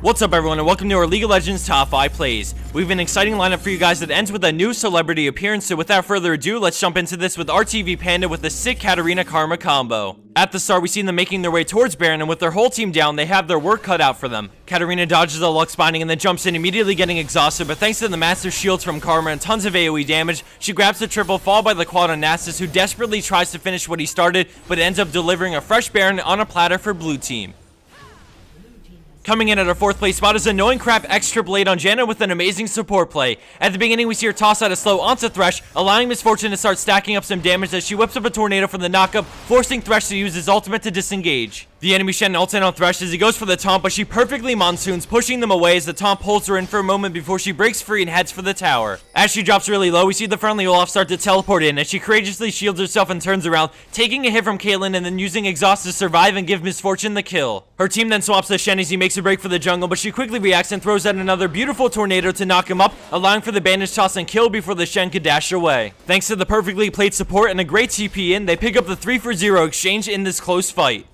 What's up everyone and welcome to our League of Legends Top 5 Plays. We have an exciting lineup for you guys that ends with a new celebrity appearance, so without further ado, let's jump into this with RTV PandA with the sick Katarina Karma combo. At the start, we see them making their way towards Baron, and with their whole team down, they have their work cut out for them. Katarina dodges a Lux binding and then jumps in, immediately getting exhausted, but thanks to the massive shields from Karma and tons of AoE damage, she grabs the triple, followed by the quad on Nasus, who desperately tries to finish what he started, but ends up delivering a fresh Baron on a platter for blue team. Coming in at our 4th place spot is Annoying Crap X Triple 8 on Janna with an amazing support play. At the beginning, we see her toss out a slow onto Thresh, allowing Misfortune to start stacking up some damage as she whips up a tornado from the knockup, forcing Thresh to use his ultimate to disengage. The enemy Shen ults in on Thresh as he goes for the taunt, but she perfectly monsoons, pushing them away as the taunt pulls her in for a moment before she breaks free and heads for the tower. As she drops really low, we see the friendly Olaf start to teleport in as she courageously shields herself and turns around, taking a hit from Caitlyn and then using Exhaust to survive and give Misfortune the kill. Her team then swaps the Shen as he makes a break for the jungle, but she quickly reacts and throws out another beautiful tornado to knock him up, allowing for the bandage toss and kill before the Shen could dash away. Thanks to the perfectly played support and a great TP in, they pick up the 3-for-0 exchange in this close fight.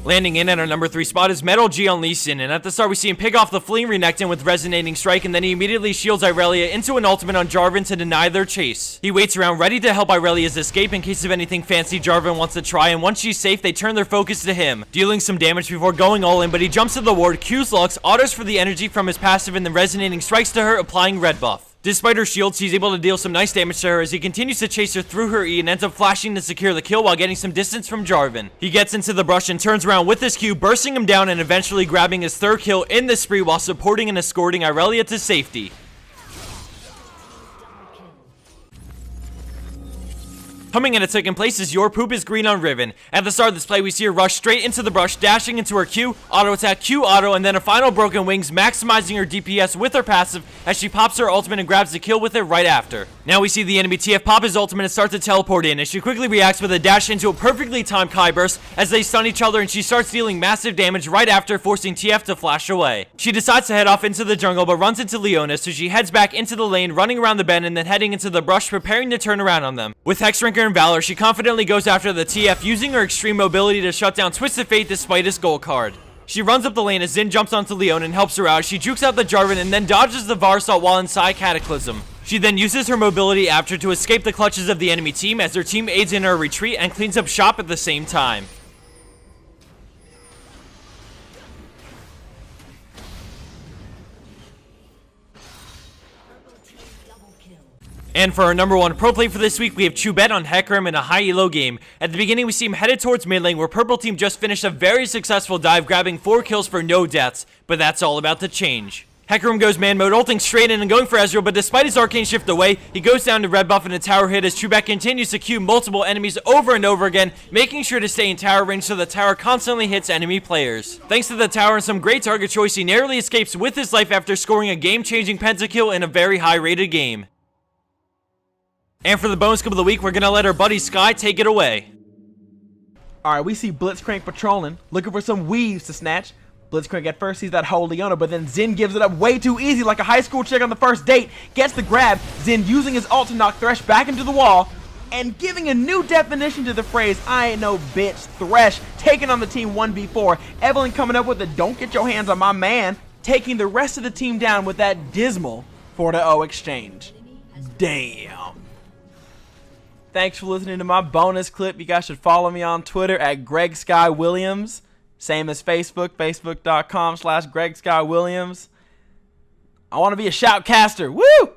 Landing in at our number 3 spot is Metalji on Lee Sin, and at the start we see him pick off the fleeing Renekton with Resonating Strike, and then he immediately shields Irelia into an ultimate on Jarvan to deny their chase. He waits around ready to help Irelia's escape in case of anything fancy Jarvan wants to try, and once she's safe they turn their focus to him, dealing some damage before going all in, but he jumps to the ward, Q's Lux, autos for the energy from his passive, and then Resonating Strikes to her, applying red buff. Despite her shields, he's able to deal some nice damage to her as he continues to chase her through her E and ends up flashing to secure the kill while getting some distance from Jarvan. He gets into the brush and turns around with his Q, bursting him down and eventually grabbing his 3rd kill in the spree while supporting and escorting Irelia to safety. Coming in at 2nd place is YourPoopIsGreen on Riven. At the start of this play, we see her rush straight into the brush, dashing into her Q, auto attack, Q auto, and then a final Broken Wings, maximizing her DPS with her passive as she pops her ultimate and grabs the kill with it right after. Now we see the enemy TF pop his ultimate and start to teleport in as she quickly reacts with a dash into a perfectly timed Kai burst as they stun each other, and she starts dealing massive damage right after, forcing TF to flash away. She decides to head off into the jungle but runs into Leona, so she heads back into the lane, running around the bend and then heading into the brush, preparing to turn around on them. With Hexdrinker and Valor, she confidently goes after the TF, using her extreme mobility to shut down Twisted Fate despite his gold card. She runs up the lane as Xin jumps onto Leona and helps her out. She jukes out the Jarvan and then dodges the Varsalt while inside Cataclysm. She then uses her mobility after to escape the clutches of the enemy team as their team aids in her retreat and cleans up shop at the same time. And for our number 1 pro play for this week, we have chubet on Hecarim in a high elo game. At the beginning, we see him headed towards mid lane, where purple team just finished a very successful dive, grabbing 4 kills for no deaths, but that's all about to change. Hecarim goes man mode, ulting straight in and going for Ezreal, but despite his arcane shift away, he goes down to red buff and a tower hit as chubet continues to queue multiple enemies over and over again, making sure to stay in tower range so the tower constantly hits enemy players. Thanks to the tower and some great target choice, he narrowly escapes with his life after scoring a game-changing pentakill in a very high-rated game. And for the bonus kill of the week, we're going to let our buddy Sky take it away. Alright, we see Blitzcrank patrolling, looking for some weaves to snatch. Blitzcrank at first sees that whole Leona, but then Xin gives it up way too easy like a high school chick on the first date. Gets the grab, Xin using his ult to knock Thresh back into the wall, and giving a new definition to the phrase, I ain't no bitch. Thresh taking on the team 1v4. Evelyn coming up with the don't get your hands on my man, taking the rest of the team down with that dismal 4-0 exchange. Damn. Thanks for listening to my bonus clip. You guys should follow me on Twitter at GregSkyWilliams. Same as Facebook, facebook.com/GregSkyWilliams. I want to be a shoutcaster. Woo!